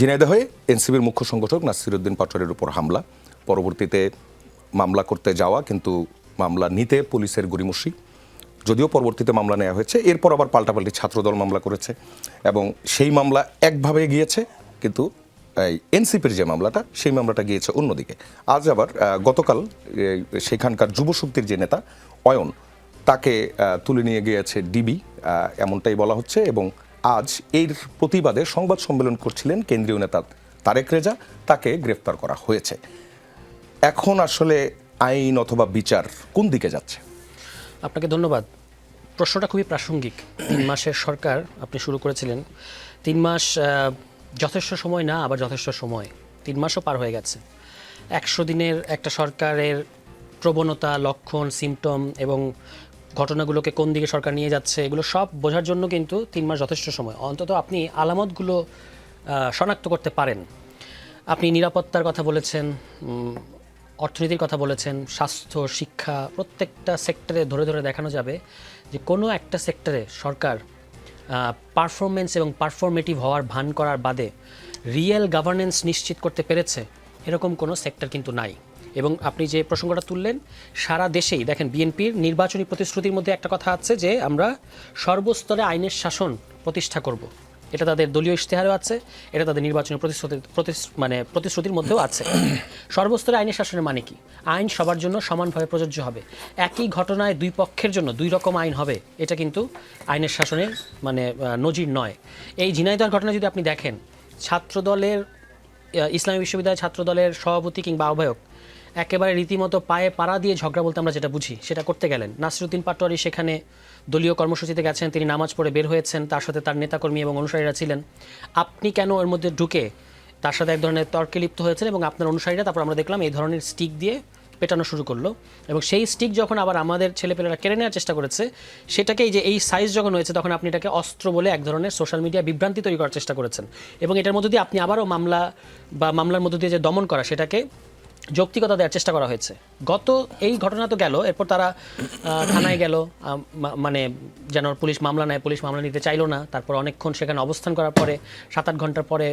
ঝিনাইদহে এনসিপির মুখ্য সংগঠক নাসিরউদ্দিন পাটোয়ারির উপর হামলা, পরবর্তীতে মামলা করতে যাওয়া কিন্তু মামলা নিতে পুলিশের গড়িমসি, যদিও পরবর্তীতে মামলা নেওয়া হয়েছে। এরপর আবার পাল্টাপাল্টি ছাত্রদল মামলা করেছে এবং সেই মামলা একভাবে গিয়েছে, কিন্তু এনসিপির যে মামলাটা সেই মামলাটা গিয়েছে অন্যদিকে। আজ আবার গতকাল সেখানকার যুবশক্তির যে নেতা অয়ন, তাকে তুলে নিয়ে গিয়েছে ডিবি, এমনটাই বলা হচ্ছে। এবং আজ এর প্রতিবাদে সংবাদ সম্মেলন করছিলেন কেন্দ্রীয় নেতা তারেক রেজা, তাকে গ্রেফতার করা হয়েছে। এখন আসলে আইন অথবা বিচার কোন দিকে যাচ্ছে? আপনাকে ধন্যবাদ। প্রশ্নটা খুবই প্রাসঙ্গিক। 3 মাসের সরকার আপনি শুরু করেছিলেন। 3 মাস যথেষ্ট সময় না, আবার যথেষ্ট সময়। 3 মাসও পার হয়ে গেছে। 100 দিনের একটা সরকারের প্রবণতা, লক্ষণ, সিমটম এবং ঘটনাগুলোকে কোন দিকে সরকার নিয়ে যাচ্ছে, এগুলো সব বোঝার জন্য কিন্তু 3 মাস যথেষ্ট সময়। অন্তত আপনি আলামতগুলো শনাক্ত করতে পারেন। আপনি নিরাপত্তার কথা বলেছেন, অর্থনীতির কথা বলেছেন, স্বাস্থ্য, শিক্ষা, প্রত্যেকটা সেক্টরে ধরে ধরে দেখানো যাবে যে কোনো একটা সেক্টরে সরকার পারফরমেন্স এবং পারফরমেটিভ হওয়ার ভান করার বাদে রিয়েল গভর্নেন্স নিশ্চিত করতে পেরেছে এরকম কোনো সেক্টর কিন্তু নাই। এবং আপনি যে প্রসঙ্গটা তুললেন, সারা দেশেই দেখেন বিএনপির নির্বাচনী প্রতিশ্রুতির মধ্যে একটা কথা আছে যে আমরা সর্বস্তরে আইনের শাসন প্রতিষ্ঠা করব। এটা তাদের দলীয় ইশতেহারেও আছে, এটা তাদের নির্বাচনী প্রতিশ্রুতির মধ্যেও আছে। সর্বস্তরে আইনের শাসনের মানে কি? আইন সবার জন্য সমানভাবে প্রযোজ্য হবে। একই ঘটনায় দুই পক্ষের জন্য দুই রকম আইন হবে, এটা কিন্তু আইনের শাসনের নজির নয়। এই ঝিনাইদহের ঘটনা যদি আপনি দেখেন, ছাত্রদলের ইসলামী বিশ্ববিদ্যালয় ছাত্রদলের সভাপতি কিংবা আহ্বায়ক একেবারে রীতিমতো পায়ে পাড়া দিয়ে ঝগড়া বলতে আমরা যেটা বুঝি সেটা করতে গেলেন। নাসিরউদ্দিন পাটোয়ারি সেখানে দলীয় কর্মসূচিতে গেছেন, তিনি নামাজ পড়ে বের হয়েছেন, তার সাথে তার নেতাকর্মী এবং অনুসারীরা ছিলেন। আপনি কেন এর মধ্যে ঢুকে তার সাথে এক ধরনের তর্কে লিপ্ত হয়েছেন এবং আপনার অনুসারীরা তারপর আমরা দেখলাম এই ধরনের স্টিক দিয়ে পেটানো শুরু করলো। এবং সেই স্টিক যখন আবার আমাদের ছেলেপেলেরা কেড়ে নেওয়ার চেষ্টা করেছে, সেটাকেই যে এই সাইজ যখন হয়েছে তখন আপনি এটাকে অস্ত্র বলে এক ধরনের সোশ্যাল মিডিয়া বিভ্রান্তি তৈরি করার চেষ্টা করেছেন। এবং এটার মধ্যে দিয়ে আপনি আবারও মামলার মধ্য দিয়ে যে দমন করা, সেটাকে যৌক্তিকতা দেওয়ার চেষ্টা করা হয়েছে। এই ঘটনা তো গেল, এরপর তারা থানায় গেল, যেন পুলিশ মামলা নেয়, পুলিশ মামলা নিতে চাইলো না। তারপর অনেকক্ষণ সেখানে অবস্থান করার পরে 7-8 ঘন্টার পরে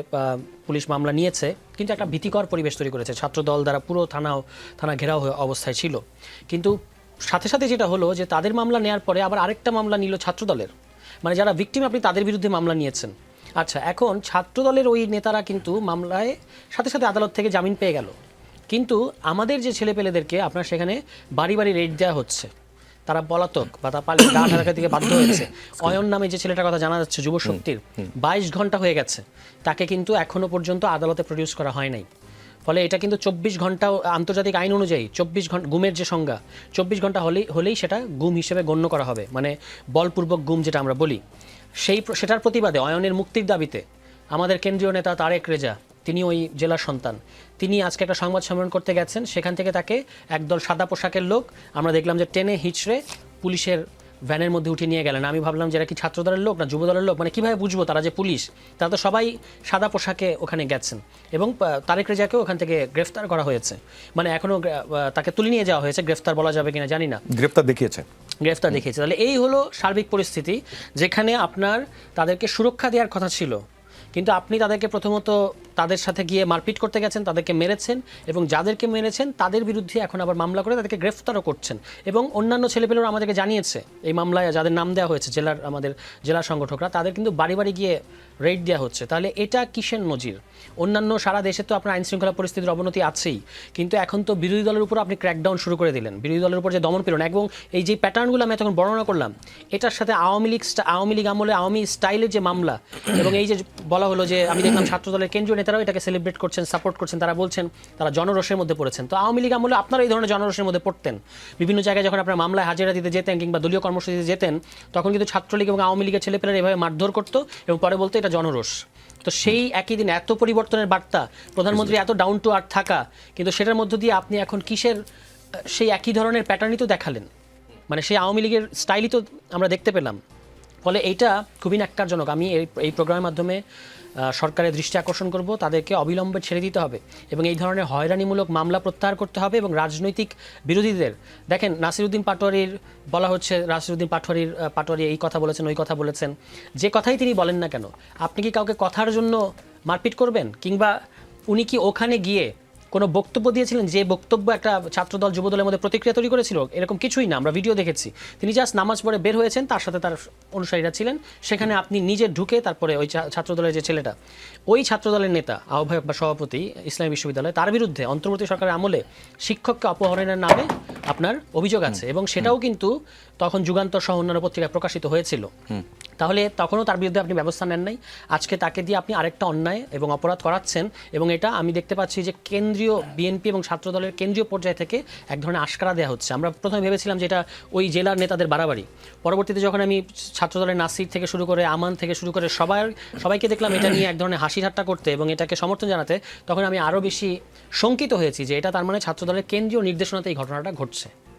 পুলিশ মামলা নিয়েছে, কিন্তু একটা ভীতিকর পরিবেশ তৈরি করেছে। ছাত্রদল দ্বারা পুরো থানা ঘেরাও হয়ে অবস্থায় ছিল। কিন্তু সাথে সাথে যেটা হলো যে তাদের মামলা নেওয়ার পরে আবার আরেকটা মামলা নিল ছাত্রদলের, যারা ভিকটিম, আপনি তাদের বিরুদ্ধে মামলা নিয়েছেন। আচ্ছা, এখন ছাত্রদলের ওই নেতারা কিন্তু মামলায় সাথে সাথে আদালত থেকে জামিন পেয়ে গেল, কিন্তু আমাদের যে ছেলেপেলেদেরকে আপনার সেখানে বাড়ি বাড়ি রেড দেওয়া হচ্ছে, তারা পলাতক বা তারা পালিয়ে গা ঢাকা থেকে বাধ্য হয়েছে। অয়ন নামে যে ছেলেটার কথা জানা যাচ্ছে, যুবশক্তির 22 ঘন্টা হয়ে গেছে, তাকে কিন্তু এখনো পর্যন্ত আদালতে প্রডিউস করা হয় নাই। ফলে এটা কিন্তু 24 ঘন্টা আন্তর্জাতিক আইন অনুযায়ী 24 ঘন্টা গুমের যে সংজ্ঞা, 24 ঘন্টা হলেই সেটা গুম হিসেবে গণ্য করা হবে, বলপূর্বক গুম যেটা আমরা বলি। সেটার প্রতিবাদে অয়নের মুক্তির দাবিতে আমাদের কেন্দ্রীয় নেতা তারেক রেজা, তিনি ওই জেলার সন্তান, তিনি আজকে একটা সংবাদ সম্মেলন করতে গেছেন। সেখান থেকে তাকে একদল সাদা পোশাকের লোক আমরা দেখলাম যে টেনে হিচড়ে পুলিশের ভ্যানের মধ্যে উঠিয়ে নিয়ে গেলেন। আমি ভাবলাম যে এরা কি ছাত্রদলের লোক না যুবদলের লোক, কিভাবে বুঝবো তারা যে পুলিশ? তারা তো সবাই সাদা পোশাকে ওখানে গেছেন। এবং তারেক রেজাকেও ওখান থেকে গ্রেফতার করা হয়েছে, এখনও তাকে তুলে নিয়ে যাওয়া হয়েছে। গ্রেফতার বলা যাবে কিনা জানি না, গ্রেফতার দেখিয়েছে। তাহলে এই হলো সার্বিক পরিস্থিতি, যেখানে আপনার তাদেরকে সুরক্ষা দেওয়ার কথা ছিল, কিন্তু আপনি তাদেরকে প্রথমত তাদের সাথে গিয়ে মারপিট করতে গেছেন, তাদেরকে মেরেছেন, এবং যাদেরকে মেরেছেন তাদের বিরুদ্ধে এখন আবার মামলা করে তাদেরকে গ্রেফতারও করছেন। এবং অন্যান্য ছেলেপেলেরা আমাদেরকে জানিয়েছে, এই মামলায় যাদের নাম দেওয়া হয়েছে আমাদের জেলার সংগঠকরা, তাদের কিন্তু বাড়ি বাড়ি গিয়ে রেড দেওয়া হচ্ছে। তাহলে এটা কিসের নজির? অন্যান্য সারা দেশে তো আপনার আইনশৃঙ্খলা পরিস্থিতির অবনতি আছেই, কিন্তু এখন তো বিরোধী দলের উপর আপনি ক্র্যাকডাউন শুরু করে দিলেন, বিরোধী দলের উপর যে দমন পীড়ন, এবং এই যে প্যাটার্নগুলো আমি তখন বর্ণনা করলাম, এটার সাথে আওয়ামী লীগ আমলে আওয়ামী স্টাইলের যে মামলা, এবং এই যে বলা হলো যে আমি দেখলাম ছাত্রদলের কেন্দ্রীয় নেতারাও এটাকে সেলিব্রেট করছেন, সাপোর্ট করছেন, তারা বলছেন তারা জনরোষের মধ্যে পড়েছেন। তো আওয়ামী লীগ আমলে আপনারা এই ধরনের জনরোষের মধ্যে পড়তেন। বিভিন্ন জায়গায় যখন আপনারা মামলায় হাজিরা দিতে যেতেন কিংবা দলীয় কর্মসূচিতে যেতেন, তখন কিন্তু ছাত্রলীগ এবং আওয়ামী লীগের ছেলেপেলেরা এভাবে মারধর করতো এবং পরে বলতো এটা জনরোষ। তো সেই একই দিন এত পরিবর্তনের বার্তা, প্রধানমন্ত্রী এত ডাউন টু আর্থ থাকা, কিন্তু সেটার মধ্য দিয়ে আপনি এখন কিসের সেই একই ধরনের প্যাটার্নই তো দেখালেন, সেই আওয়ামী লীগের স্টাইলই তো আমরা দেখতে পেলাম। ফলে এইটা খুবই ন্যাক্কারজনক। আমি এই প্রোগ্রামের মাধ্যমে সরকারের দৃষ্টি আকর্ষণ করব, তাদেরকে অবিলম্বে ছেড়ে দিতে হবে এবং এই ধরনের হয়রানিমূলক মামলা প্রত্যাহার করতে হবে এবং রাজনৈতিক বিরোধীদের, দেখেন নাসিরউদ্দিন পাটোয়ারির বলা হচ্ছে, নাসিরউদ্দিন পাটোয়ারি এই কথা বলেছেন, ওই কথা বলেছেন, যে কথাই তিনি বলেন না কেন, আপনি কি কাউকে কথার জন্য মারপিট করবেন? কিংবা উনি কি ওখানে গিয়ে কোনো বক্তব্য দিয়েছিলেন যে বক্তব্য একটা ছাত্রদল যুবদলের মধ্যে প্রতিক্রিয়া তৈরি করেছিল? এরকম কিছুই না, আমরা ভিডিও দেখেছি। তিনি জাস্ট নামাজ পড়ে বের হয়েছেন, তার সাথে তার অনুসারীরা ছিলেন, সেখানে আপনি নিজে ঢুকে তারপরে ওই ছাত্রদলের যে ছেলেটা, ওই ছাত্রদলের নেতা, আহ্বায়ক বা সভাপতি ইসলামী বিশ্ববিদ্যালয়, তার বিরুদ্ধে অন্তর্বর্তী সরকারের আমলে শিক্ষককে অপহরণের নামে আপনার অভিযোগ আছে এবং সেটাও কিন্তু তখন যুগান্তর সহ অন্যান্য পত্রিকায় প্রকাশিত হয়েছিল। তাহলে তখনও তার বিরুদ্ধে আপনি ব্যবস্থা নেন নাই, আজকে তাকে দিয়ে আপনি আরেকটা অন্যায় এবং অপরাধ করাচ্ছেন এবং এটা আমি দেখতে পাচ্ছি যে কেন্দ্রীয় বিএনপি এবং ছাত্রদলের কেন্দ্রীয় পর্যায় থেকে এক ধরনের আশকারা দেওয়া হচ্ছে। আমরা প্রথমে ভেবেছিলাম যে এটা ওই জেলার নেতাদের বাড়াবাড়ি, পরবর্তীতে যখন আমি ছাত্রদলের নাসির থেকে শুরু করে আমান থেকে শুরু করে সবাইকে দেখলাম এটা নিয়ে এক ধরনের হাসি ঠাট্টা করতে এবং এটাকে সমর্থন জানাতে, তখন আমি আরও বেশি শঙ্কিত হয়েছি যে এটা তার মানে ছাত্রদলের কেন্দ্রীয় নির্দেশনাতে এই ঘটনাটা ঘটছে।